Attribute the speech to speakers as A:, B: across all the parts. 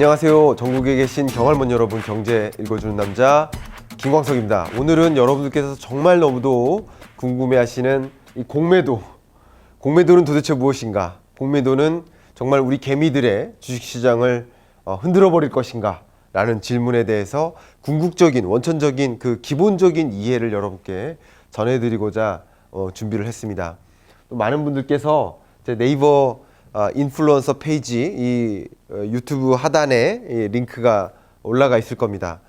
A: 안녕하세요. 전국에 계신 경할문 여러분, 경제 읽어주는 남자 김광석입니다. 오늘은 여러분들께서 정말 너무도 궁금해하시는 이 공매도. 공매도는 도대체 무엇인가? 공매도는 정말 우리 개미들의 주식시장을 흔들어 버릴 것인가? 라는 질문에 대해서 궁극적인, 원천적인 그 기본적인 이해를 여러분께 전해드리고자 준비를 했습니다. 또 많은 분들께서 제 네이버 인플루언서 페이지 이 유튜브 하단에 이 링크가 올라가 있을 겁니다.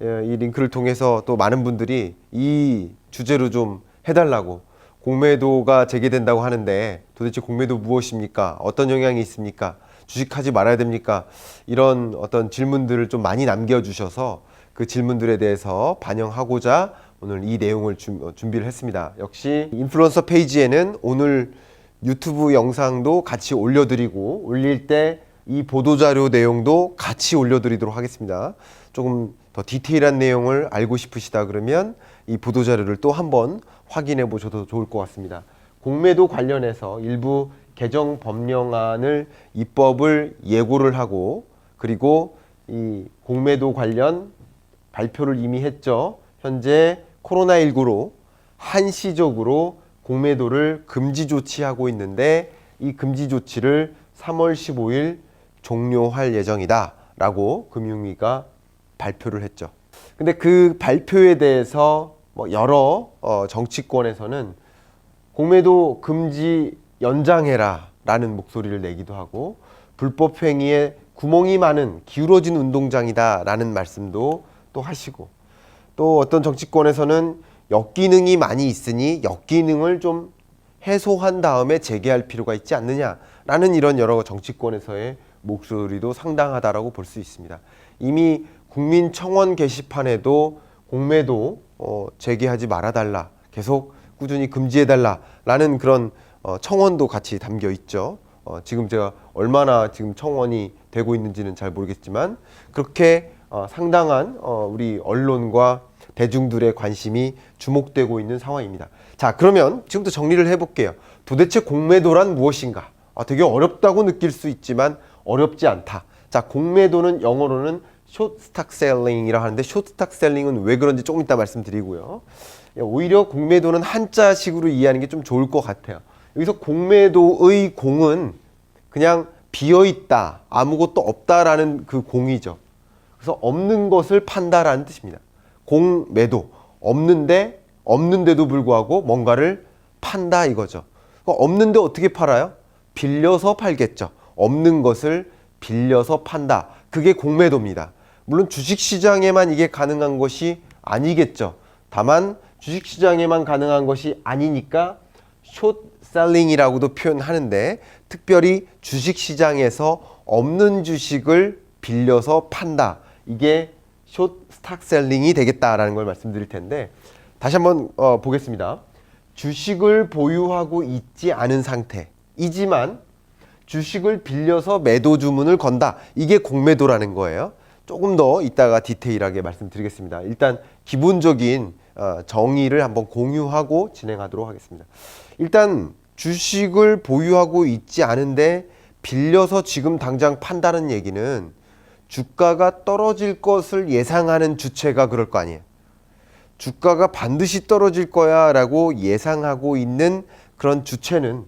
A: 이 링크를 통해서 또 많은 분들이 이 주제로 좀 해달라고, 공매도가 재개된다고 하는데 도대체 공매도 무엇입니까? 어떤 영향이 있습니까? 주식하지 말아야 됩니까? 이런 어떤 질문들을 좀 많이 남겨주셔서 그 질문들에 대해서 반영하고자 오늘 이 내용을 준비를 했습니다. 역시 인플루언서 페이지에는 오늘 유튜브 영상도 같이 올려드리고, 올릴 때 이 보도자료 내용도 같이 올려드리도록 하겠습니다. 조금 더 디테일한 내용을 알고 싶으시다 그러면 이 보도자료를 또 한번 확인해 보셔도 좋을 것 같습니다. 공매도 관련해서 일부 개정 법령안을 입법을 예고를 하고, 그리고 이 공매도 관련 발표를 이미 했죠. 현재 코로나19로 한시적으로 공매도를 금지 조치하고 있는데, 이 금지 조치를 3월 15일 종료할 예정이다 라고 금융위가 발표를 했죠. 근데 그 발표에 대해서 여러 정치권에서는 공매도 금지 연장해라 라는 목소리를 내기도 하고, 불법 행위에 구멍이 많은 기울어진 운동장이다 라는 말씀도 또 하시고, 또 어떤 정치권에서는 역기능이 많이 있으니 역기능을 좀 해소한 다음에 재개할 필요가 있지 않느냐라는 이런 여러 정치권에서의 목소리도 상당하다라고 볼 수 있습니다. 이미 국민청원 게시판에도 공매도 재개하지 말아달라, 계속 꾸준히 금지해달라라는 그런 청원도 같이 담겨 있죠. 지금 제가 얼마나 지금 청원이 되고 있는지는 잘 모르겠지만, 그렇게 상당한 우리 언론과 대중들의 관심이 주목되고 있는 상황입니다. 자, 그러면 지금부터 정리를 해볼게요. 도대체 공매도란 무엇인가? 되게 어렵다고 느낄 수 있지만 어렵지 않다. 자, 공매도는 영어로는 short stock selling이라고 하는데, short stock selling은 왜 그런지 조금 이따 말씀드리고요. 오히려 공매도는 한자식으로 이해하는 게 좀 좋을 것 같아요. 여기서 공매도의 공은 그냥 비어있다, 아무것도 없다라는 그 공이죠. 그래서 없는 것을 판다라는 뜻입니다. 공매도, 없는데도 불구하고 뭔가를 판다 이거죠. 없는데 어떻게 팔아요? 빌려서 팔겠죠. 없는 것을 빌려서 판다. 그게 공매도입니다. 물론 주식시장에만 이게 가능한 것이 아니겠죠. 다만 주식시장에만 가능한 것이 아니니까 숏셀링이라고도 표현하는데, 특별히 주식시장에서 없는 주식을 빌려서 판다. 이게 숏 스탁셀링이 되겠다라는 걸 말씀드릴 텐데, 다시 한번 보겠습니다. 주식을 보유하고 있지 않은 상태이지만 주식을 빌려서 매도 주문을 건다. 이게 공매도라는 거예요. 조금 더 이따가 디테일하게 말씀드리겠습니다. 일단 기본적인 정의를 한번 공유하고 진행하도록 하겠습니다. 일단 주식을 보유하고 있지 않은데 빌려서 지금 당장 판다는 얘기는 주가가 떨어질 것을 예상하는 주체가 그럴 거 아니에요. 주가가 반드시 떨어질 거야 라고 예상하고 있는 그런 주체는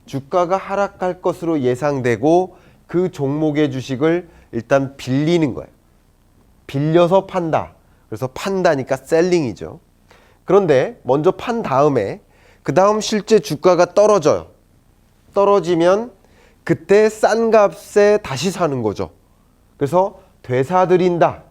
A: 주가가 하락할 것으로 예상되고 그 종목의 주식을 일단 빌리는 거예요. 빌려서 판다. 그래서 판다니까 셀링이죠. 그런데 먼저 판 다음에 그 다음 실제 주가가 떨어져요. 떨어지면 그때 싼 값에 다시 사는 거죠. 그래서 되사들인다.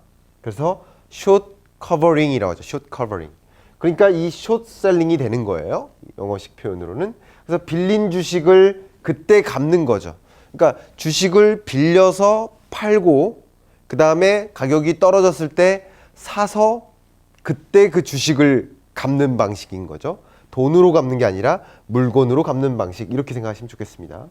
A: 그래서 숏 커버링이라고 하죠. 숏 커버링. 그러니까 이 숏 셀링이 되는 거예요. 영어식 표현으로는. 그래서 빌린 주식을 그때 갚는 거죠. 그러니까 주식을 빌려서 팔고, 그 다음에 가격이 떨어졌을 때 사서 그때 그 주식을 갚는 방식인 거죠. 돈으로 갚는 게 아니라 물건으로 갚는 방식, 이렇게 생각하시면 좋겠습니다.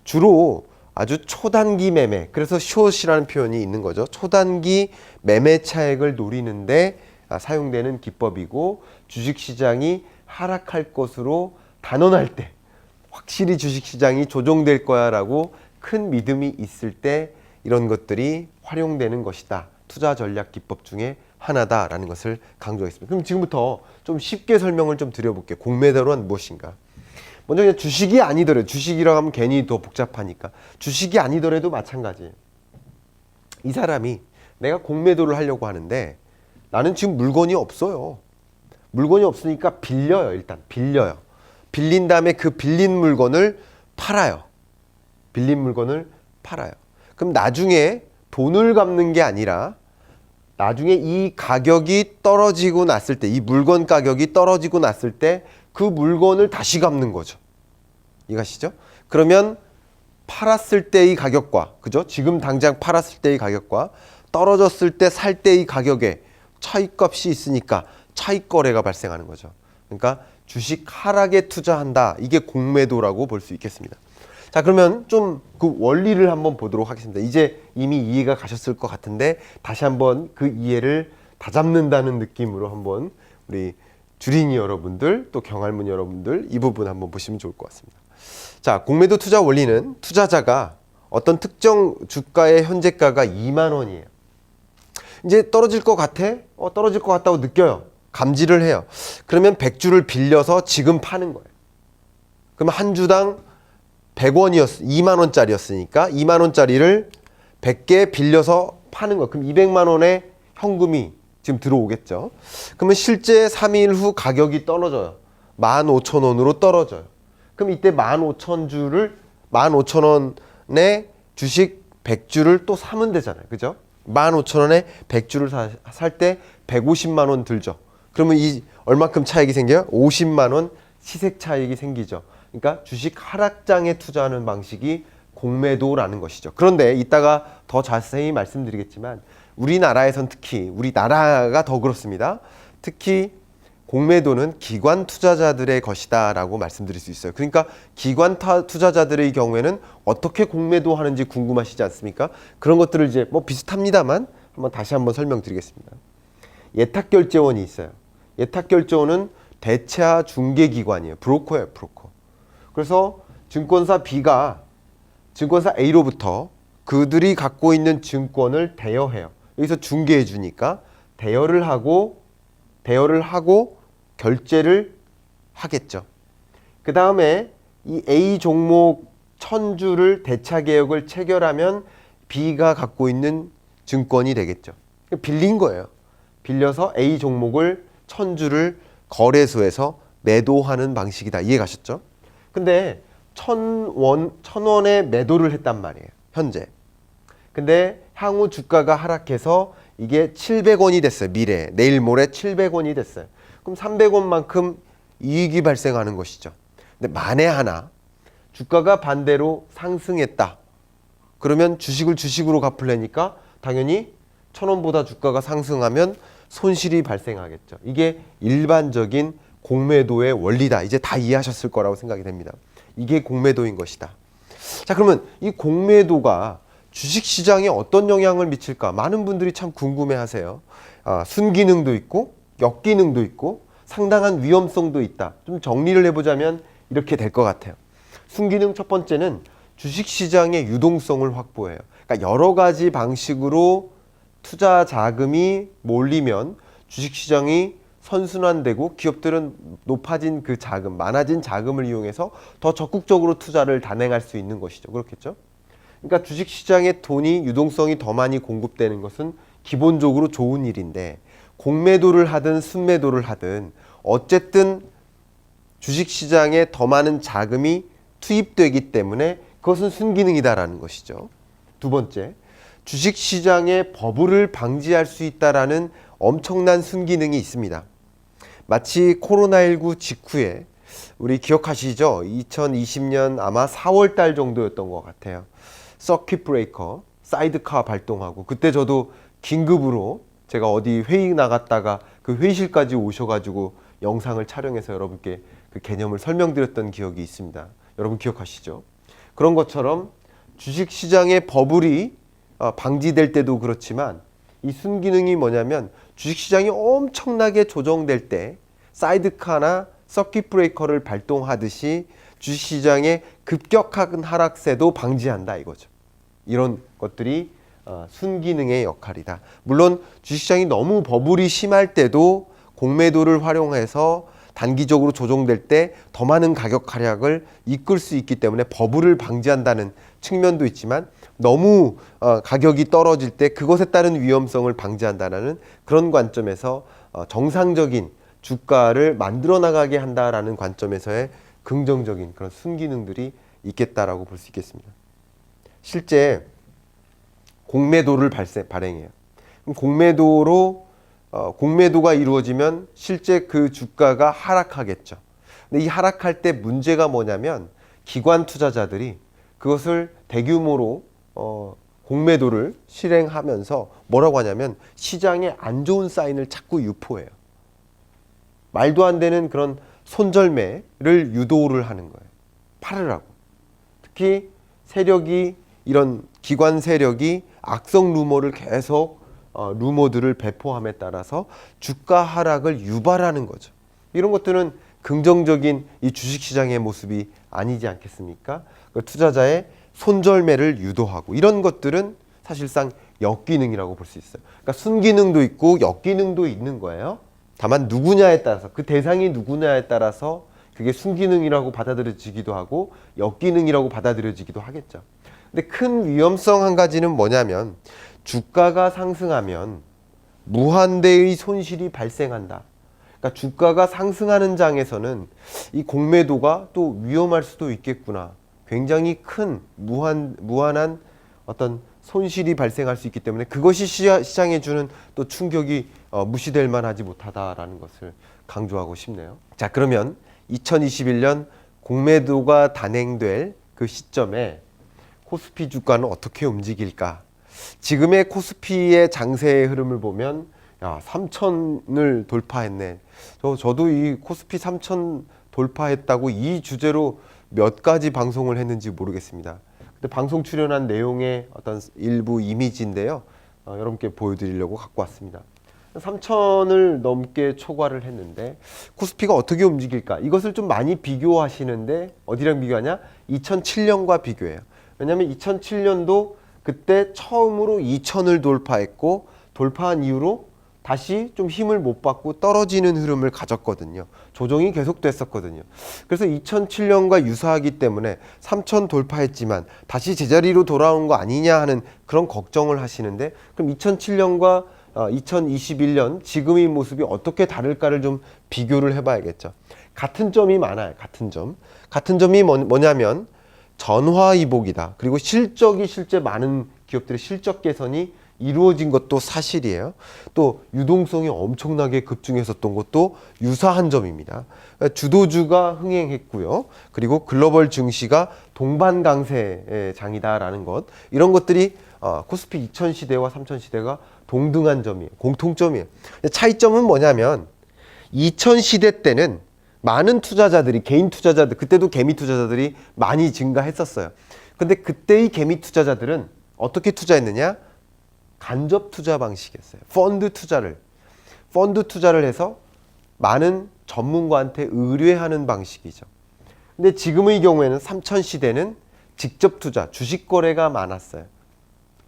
A: 주로 아주 초단기 매매, 그래서 숏이라는 표현이 있는 거죠. 초단기 매매 차익을 노리는데 사용되는 기법이고, 주식시장이 하락할 것으로 단언할 때, 확실히 주식시장이 조정될 거야 라고 큰 믿음이 있을 때 이런 것들이 활용되는 것이다. 투자 전략 기법 중에 하나다라는 것을 강조했습니다. 그럼 지금부터 좀 쉽게 설명을 좀 드려볼게요. 공매도란 무엇인가? 먼저 그냥 주식이 아니더라도, 주식이라고 하면 괜히 더 복잡하니까, 주식이 아니더라도 마찬가지예요. 이 사람이 내가 공매도를 하려고 하는데 나는 지금 물건이 없어요. 물건이 없으니까 빌려요. 일단 빌려요. 빌린 다음에 그 빌린 물건을 팔아요. 빌린 물건을 팔아요. 그럼 나중에 돈을 갚는 게 아니라 나중에 이 가격이 떨어지고 났을 때, 이 물건 가격이 떨어지고 났을 때 그 물건을 다시 갚는 거죠. 이해가시죠? 그러면 팔았을 때의 가격과, 그죠? 지금 당장 팔았을 때의 가격과 떨어졌을 때 살 때의 가격에 차익값이 있으니까 차익거래가 발생하는 거죠. 그러니까 주식 하락에 투자한다. 이게 공매도라고 볼 수 있겠습니다. 자, 그러면 좀 그 원리를 한번 보도록 하겠습니다. 이제 이미 이해가 가셨을 것 같은데 다시 한번 그 이해를 다잡는다는 느낌으로 한번 우리 주린이 여러분들 또 경할문 여러분들 이 부분 한번 보시면 좋을 것 같습니다. 자, 공매도 투자 원리는 투자자가 어떤 특정 주가의 현재가가 2만 원이에요. 이제 떨어질 것 같아? 떨어질 것 같다고 느껴요. 감지를 해요. 그러면 100주를 빌려서 지금 파는 거예요. 그러면 한 주당 100원이었어. 2만 원짜리였으니까 2만 원짜리를 100개 빌려서 파는 거예요. 그럼 200만 원의 현금이 지금 들어오겠죠. 그러면 실제 3일 후 가격이 떨어져요. 15,000원으로 떨어져요. 그럼 이때 15,000원에 주식 100주를 또 사면 되잖아요. 그죠? 15,000원에 100주를 살 때 150만 원 들죠. 그러면 이 얼마큼 차익이 생겨요? 50만 원 시세 차익이 생기죠. 그러니까 주식 하락장에 투자하는 방식이 공매도라는 것이죠. 그런데 이따가 더 자세히 말씀드리겠지만 우리나라에선 특히 우리나라가 더 그렇습니다. 특히 공매도는 기관 투자자들의 것이다 라고 말씀드릴 수 있어요. 그러니까 기관 투자자들의 경우에는 어떻게 공매도 하는지 궁금하시지 않습니까? 그런 것들을 이제 뭐 비슷합니다만 다시 한번 설명드리겠습니다. 예탁결제원이 있어요. 예탁결제원은 대차 중개기관이에요. 브로커예요, 브로커. 그래서 증권사 B가 증권사 A로부터 그들이 갖고 있는 증권을 대여해요. 여기서 중개해 주니까 대여를 하고 결제를 하겠죠. 그 다음에 이 A 종목 1000주를 대차 계약을 체결하면 B가 갖고 있는 증권이 되겠죠. 빌린 거예요. 빌려서 A 종목을 1000주를 거래소에서 매도하는 방식이다. 이해가셨죠? 근데 1000원에 매도를 했단 말이에요. 현재. 근데 향후 주가가 하락해서 이게 700원이 됐어요. 미래에. 내일 모레 700원이 됐어요. 그럼 300원만큼 이익이 발생하는 것이죠. 근데 만에 하나 주가가 반대로 상승했다. 그러면 주식을 주식으로 갚으려니까 당연히 1000원보다 주가가 상승하면 손실이 발생하겠죠. 이게 일반적인 공매도의 원리다. 이제 다 이해하셨을 거라고 생각이 됩니다. 이게 공매도인 것이다. 자, 그러면 이 공매도가 주식시장에 어떤 영향을 미칠까? 많은 분들이 참 궁금해하세요. 순기능도 있고 역기능도 있고 상당한 위험성도 있다. 좀 정리를 해보자면 이렇게 될 것 같아요. 순기능 첫 번째는 주식시장의 유동성을 확보해요. 그러니까 여러 가지 방식으로 투자 자금이 몰리면 주식시장이 선순환되고 기업들은 높아진 그 자금, 많아진 자금을 이용해서 더 적극적으로 투자를 단행할 수 있는 것이죠. 그렇겠죠? 그러니까 주식시장에 돈이 유동성이 더 많이 공급되는 것은 기본적으로 좋은 일인데 공매도를 하든 순매도를 하든 어쨌든 주식시장에 더 많은 자금이 투입되기 때문에 그것은 순기능이다라는 것이죠. 두 번째, 주식시장의 버블을 방지할 수 있다라는 엄청난 순기능이 있습니다. 마치 코로나19 직후에 우리 기억하시죠? 2020년 아마 4월 달 정도였던 것 같아요. 서킷 브레이커, 사이드카 발동하고 그때 저도 긴급으로 제가 어디 회의 나갔다가 그 회의실까지 오셔가지고 영상을 촬영해서 여러분께 그 개념을 설명드렸던 기억이 있습니다. 여러분 기억하시죠? 그런 것처럼 주식시장의 버블이 방지될 때도 그렇지만 이 순기능이 뭐냐면 주식시장이 엄청나게 조정될 때 사이드카나 서킷 브레이커를 발동하듯이 주식시장의 급격한 하락세도 방지한다 이거죠. 이런 것들이 순기능의 역할이다. 물론 주식시장이 너무 버블이 심할 때도 공매도를 활용해서 단기적으로 조정될 때 더 많은 가격 하락을 이끌 수 있기 때문에 버블을 방지한다는 측면도 있지만 너무 가격이 떨어질 때 그것에 따른 위험성을 방지한다는 그런 관점에서 정상적인 주가를 만들어 나가게 한다라는 관점에서의 긍정적인 그런 순기능들이 있겠다라고 볼 수 있겠습니다. 실제 공매도를 발행해요. 그럼 공매도가 이루어지면 실제 그 주가가 하락하겠죠. 근데 이 하락할 때 문제가 뭐냐면 기관 투자자들이 그것을 대규모로 공매도를 실행하면서 뭐라고 하냐면 시장에 안 좋은 사인을 자꾸 유포해요. 말도 안 되는 그런 손절매를 유도를 하는 거예요. 팔으라고. 특히 이런 기관 세력이 악성 루머를 계속 루머들을 배포함에 따라서 주가 하락을 유발하는 거죠. 이런 것들은 긍정적인 이 주식시장의 모습이 아니지 않겠습니까? 투자자의 손절매를 유도하고 이런 것들은 사실상 역기능이라고 볼 수 있어요. 그러니까 순기능도 있고 역기능도 있는 거예요. 다만 누구냐에 따라서 그 대상이 누구냐에 따라서 그게 순기능이라고 받아들여지기도 하고 역기능이라고 받아들여지기도 하겠죠. 근데 큰 위험성 한 가지는 뭐냐면 주가가 상승하면 무한대의 손실이 발생한다. 그러니까 주가가 상승하는 장에서는 이 공매도가 또 위험할 수도 있겠구나. 굉장히 큰 무한한 어떤 손실이 발생할 수 있기 때문에 그것이 시장에 주는 또 충격이 무시될 만하지 못하다라는 것을 강조하고 싶네요. 자, 그러면 2021년 공매도가 단행될 그 시점에 코스피 주가는 어떻게 움직일까? 지금의 코스피의 장세의 흐름을 보면 3,000을 돌파했네. 저도 이 코스피 3,000 돌파했다고 이 주제로 몇 가지 방송을 했는지 모르겠습니다. 근데 방송 출연한 내용의 어떤 일부 이미지인데요. 여러분께 보여드리려고 갖고 왔습니다. 3,000을 넘게 초과를 했는데 코스피가 어떻게 움직일까? 이것을 좀 많이 비교하시는데 어디랑 비교하냐? 2007년과 비교해요. 왜냐하면 2007년도 그때 처음으로 2,000을 돌파했고 돌파한 이후로 다시 좀 힘을 못 받고 떨어지는 흐름을 가졌거든요. 조정이 계속됐었거든요. 그래서 2007년과 유사하기 때문에 3,000 돌파했지만 다시 제자리로 돌아온 거 아니냐 하는 그런 걱정을 하시는데 그럼 2007년과 2021년 지금의 모습이 어떻게 다를까를 좀 비교를 해봐야겠죠. 같은 점이 많아요. 같은 점이 뭐냐면 전화위복이다. 그리고 실적이 실제 많은 기업들의 실적 개선이 이루어진 것도 사실이에요. 또 유동성이 엄청나게 급증했었던 것도 유사한 점입니다. 주도주가 흥행했고요. 그리고 글로벌 증시가 동반 강세의 장이다라는 것. 이런 것들이 코스피 2000 시대와 3000 시대가 동등한 점이에요. 공통점이에요. 차이점은 뭐냐면 2000 시대 때는 많은 투자자들이 개인 투자자들 그때도 개미 투자자들이 많이 증가했었어요. 근데 그때의 개미 투자자들은 어떻게 투자했느냐? 간접 투자 방식이었어요. 펀드 투자를 해서 많은 전문가한테 의뢰하는 방식이죠. 근데 지금의 경우에는 3000 시대는 직접 투자, 주식 거래가 많았어요.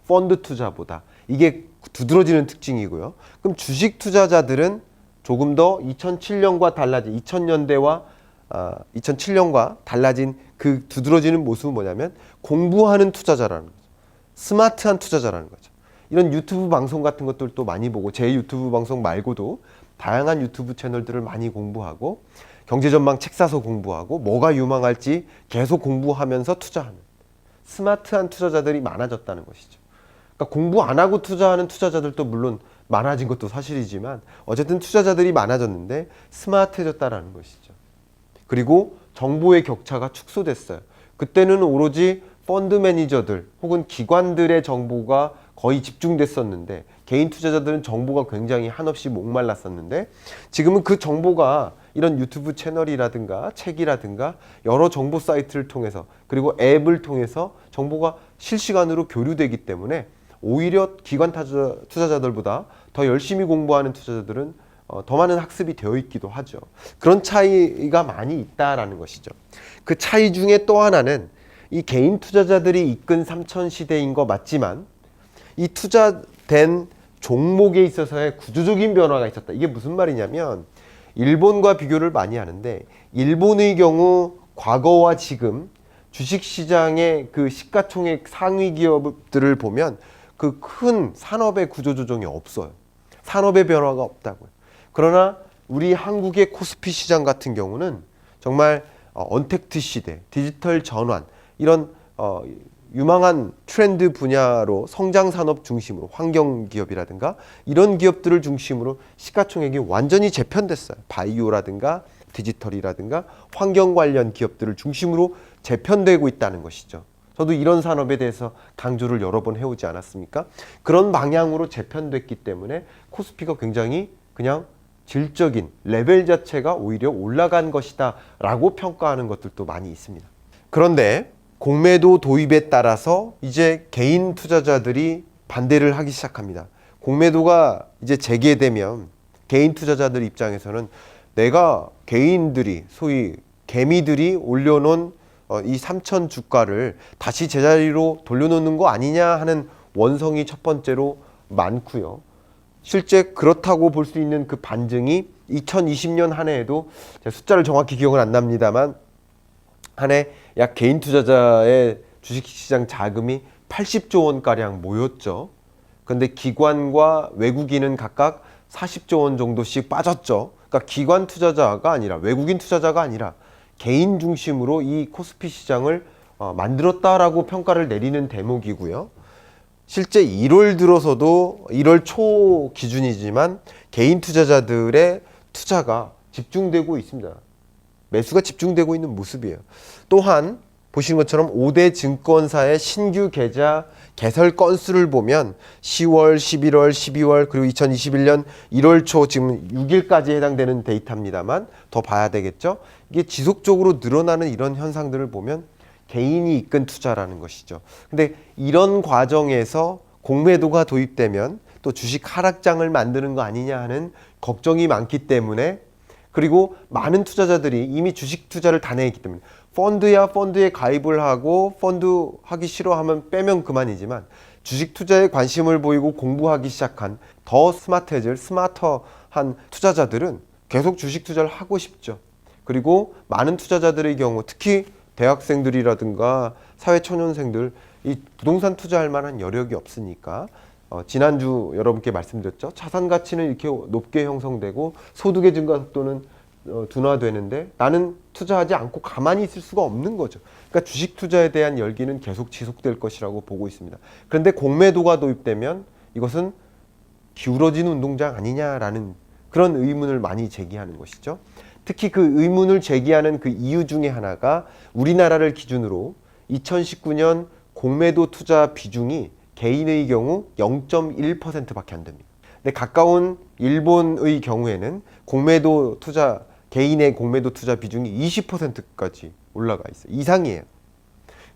A: 펀드 투자보다. 이게 두드러지는 특징이고요. 그럼 주식 투자자들은 조금 더 2007년과 달라진 2007년과 달라진 그 두드러지는 모습은 뭐냐면 공부하는 투자자라는 거죠. 스마트한 투자자라는 거죠. 이런 유튜브 방송 같은 것들도 많이 보고 제 유튜브 방송 말고도 다양한 유튜브 채널들을 많이 공부하고 경제전망 책 사서 공부하고 뭐가 유망할지 계속 공부하면서 투자하는 스마트한 투자자들이 많아졌다는 것이죠. 그러니까 공부 안 하고 투자하는 투자자들도 물론 많아진 것도 사실이지만 어쨌든 투자자들이 많아졌는데 스마트해졌다는 것이죠. 그리고 정보의 격차가 축소됐어요. 그때는 오로지 펀드 매니저들 혹은 기관들의 정보가 거의 집중됐었는데 개인 투자자들은 정보가 굉장히 한없이 목말랐었는데 지금은 그 정보가 이런 유튜브 채널이라든가 책이라든가 여러 정보 사이트를 통해서 그리고 앱을 통해서 정보가 실시간으로 교류되기 때문에 오히려 기관 투자자들보다 더 열심히 공부하는 투자자들은 더 많은 학습이 되어 있기도 하죠. 그런 차이가 많이 있다라는 것이죠. 그 차이 중에 또 하나는 이 개인 투자자들이 이끈 삼천 시대인 거 맞지만 이 투자된 종목에 있어서의 구조적인 변화가 있었다. 이게 무슨 말이냐면 일본과 비교를 많이 하는데 일본의 경우 과거와 지금 주식시장의 그 시가총액 상위 기업들을 보면 그 큰 산업의 구조조정이 없어요. 산업의 변화가 없다고요. 그러나 우리 한국의 코스피 시장 같은 경우는 정말 언택트 시대, 디지털 전환 이런 유망한 트렌드 분야로 성장 산업 중심으로 환경 기업이라든가 이런 기업들을 중심으로 시가총액이 완전히 재편됐어요. 바이오라든가 디지털이라든가 환경 관련 기업들을 중심으로 재편되고 있다는 것이죠. 저도 이런 산업에 대해서 강조를 여러 번 해오지 않았습니까? 그런 방향으로 재편됐기 때문에 코스피가 굉장히 그냥 질적인 레벨 자체가 오히려 올라간 것이다 라고 평가하는 것들도 많이 있습니다. 그런데 공매도 도입에 따라서 이제 개인 투자자들이 반대를 하기 시작합니다. 공매도가 이제 재개되면 개인 투자자들 입장에서는 내가 개인들이 소위 개미들이 올려놓은 이 3천 주가를 다시 제자리로 돌려놓는 거 아니냐 하는 원성이 첫 번째로 많고요. 실제 그렇다고 볼 수 있는 그 반증이 2020년 한 해에도 제가 숫자를 정확히 기억은 안 납니다만 한 해 약 개인 투자자의 주식시장 자금이 80조 원가량 모였죠. 그런데 기관과 외국인은 각각 40조 원 정도씩 빠졌죠. 그러니까 기관 투자자가 아니라 외국인 투자자가 아니라 개인 중심으로 이 코스피 시장을 만들었다라고 평가를 내리는 대목이고요. 실제 1월 들어서도 1월 초 기준이지만 개인 투자자들의 투자가 집중되고 있습니다. 매수가 집중되고 있는 모습이에요. 또한 보시는 것처럼 5대 증권사의 신규 계좌 개설 건수를 보면 10월, 11월, 12월 그리고 2021년 1월 초 지금 6일까지 해당되는 데이터입니다만 더 봐야 되겠죠. 이게 지속적으로 늘어나는 이런 현상들을 보면 개인이 이끈 투자라는 것이죠. 근데 이런 과정에서 공매도가 도입되면 또 주식 하락장을 만드는 거 아니냐 하는 걱정이 많기 때문에 그리고 많은 투자자들이 이미 주식 투자를 단행했기 때문에 펀드야 펀드에 가입을 하고 펀드 하기 싫어하면 빼면 그만이지만 주식 투자에 관심을 보이고 공부하기 시작한 더 스마터한 투자자들은 계속 주식 투자를 하고 싶죠. 그리고 많은 투자자들의 경우 특히 대학생들이라든가 사회초년생들 이 부동산 투자할 만한 여력이 없으니까 지난주 여러분께 말씀드렸죠. 자산 가치는 이렇게 높게 형성되고 소득의 증가 속도는 둔화되는데 나는 투자하지 않고 가만히 있을 수가 없는 거죠. 그러니까 주식 투자에 대한 열기는 계속 지속될 것이라고 보고 있습니다. 그런데 공매도가 도입되면 이것은 기울어진 운동장 아니냐라는 그런 의문을 많이 제기하는 것이죠. 특히 그 의문을 제기하는 그 이유 중에 하나가 우리나라를 기준으로 2019년 공매도 투자 비중이 개인의 경우 0.1%밖에 안 됩니다. 근데 가까운 일본의 경우에는 공매도 투자 개인의 공매도 투자 비중이 20%까지 올라가 있어요. 이상이에요.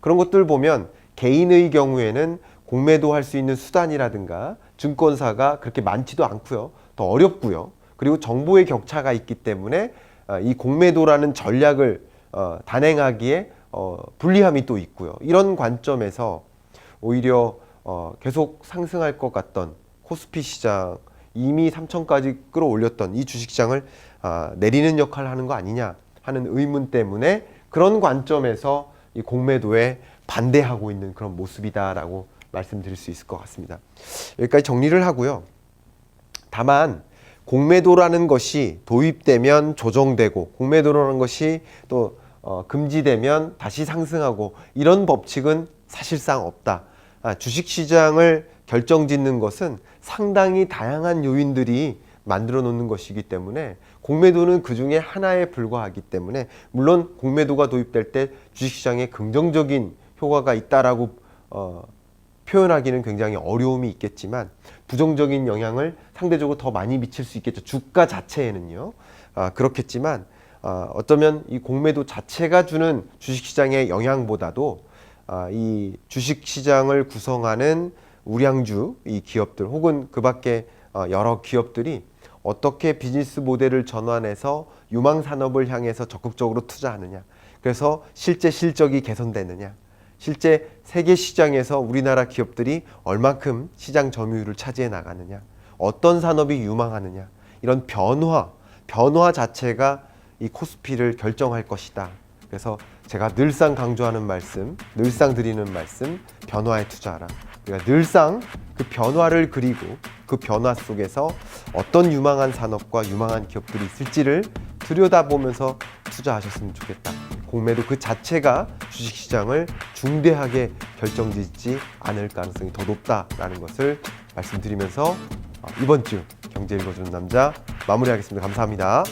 A: 그런 것들 보면 개인의 경우에는 공매도 할 수 있는 수단이라든가 증권사가 그렇게 많지도 않고요. 더 어렵고요. 그리고 정보의 격차가 있기 때문에 이 공매도라는 전략을 단행하기에 불리함이 또 있고요. 이런 관점에서 오히려 계속 상승할 것 같던 코스피 시장 이미 3천까지 끌어올렸던 이 주식시장을 내리는 역할을 하는 거 아니냐 하는 의문 때문에 그런 관점에서 이 공매도에 반대하고 있는 그런 모습이다라고 말씀드릴 수 있을 것 같습니다. 여기까지 정리를 하고요. 다만 공매도라는 것이 도입되면 조정되고 공매도라는 것이 또 금지되면 다시 상승하고 이런 법칙은 사실상 없다. 주식시장을 결정짓는 것은 상당히 다양한 요인들이 만들어 놓는 것이기 때문에 공매도는 그 중에 하나에 불과하기 때문에 물론 공매도가 도입될 때 주식시장에 긍정적인 효과가 있다라고 표현하기는 굉장히 어려움이 있겠지만 부정적인 영향을 상대적으로 더 많이 미칠 수 있겠죠. 주가 자체에는요. 그렇겠지만 어쩌면 이 공매도 자체가 주는 주식시장의 영향보다도 이 주식시장을 구성하는 우량주 이 기업들 혹은 그 밖에 여러 기업들이 어떻게 비즈니스 모델을 전환해서 유망 산업을 향해서 적극적으로 투자하느냐. 그래서 실제 실적이 개선되느냐. 실제 세계 시장에서 우리나라 기업들이 얼만큼 시장 점유율을 차지해 나가느냐, 어떤 산업이 유망하느냐, 이런 변화 자체가 이 코스피를 결정할 것이다. 그래서 제가 늘상 강조하는 말씀, 늘상 드리는 말씀, 변화에 투자하라. 우리가 늘상 그 변화를 그리고 그 변화 속에서 어떤 유망한 산업과 유망한 기업들이 있을지를 들여다보면서 투자하셨으면 좋겠다. 공매도 그 자체가 주식시장을 중대하게 결정짓지 않을 가능성이 더 높다라는 것을 말씀드리면서 이번 주 경제 읽어주는 남자 마무리하겠습니다. 감사합니다.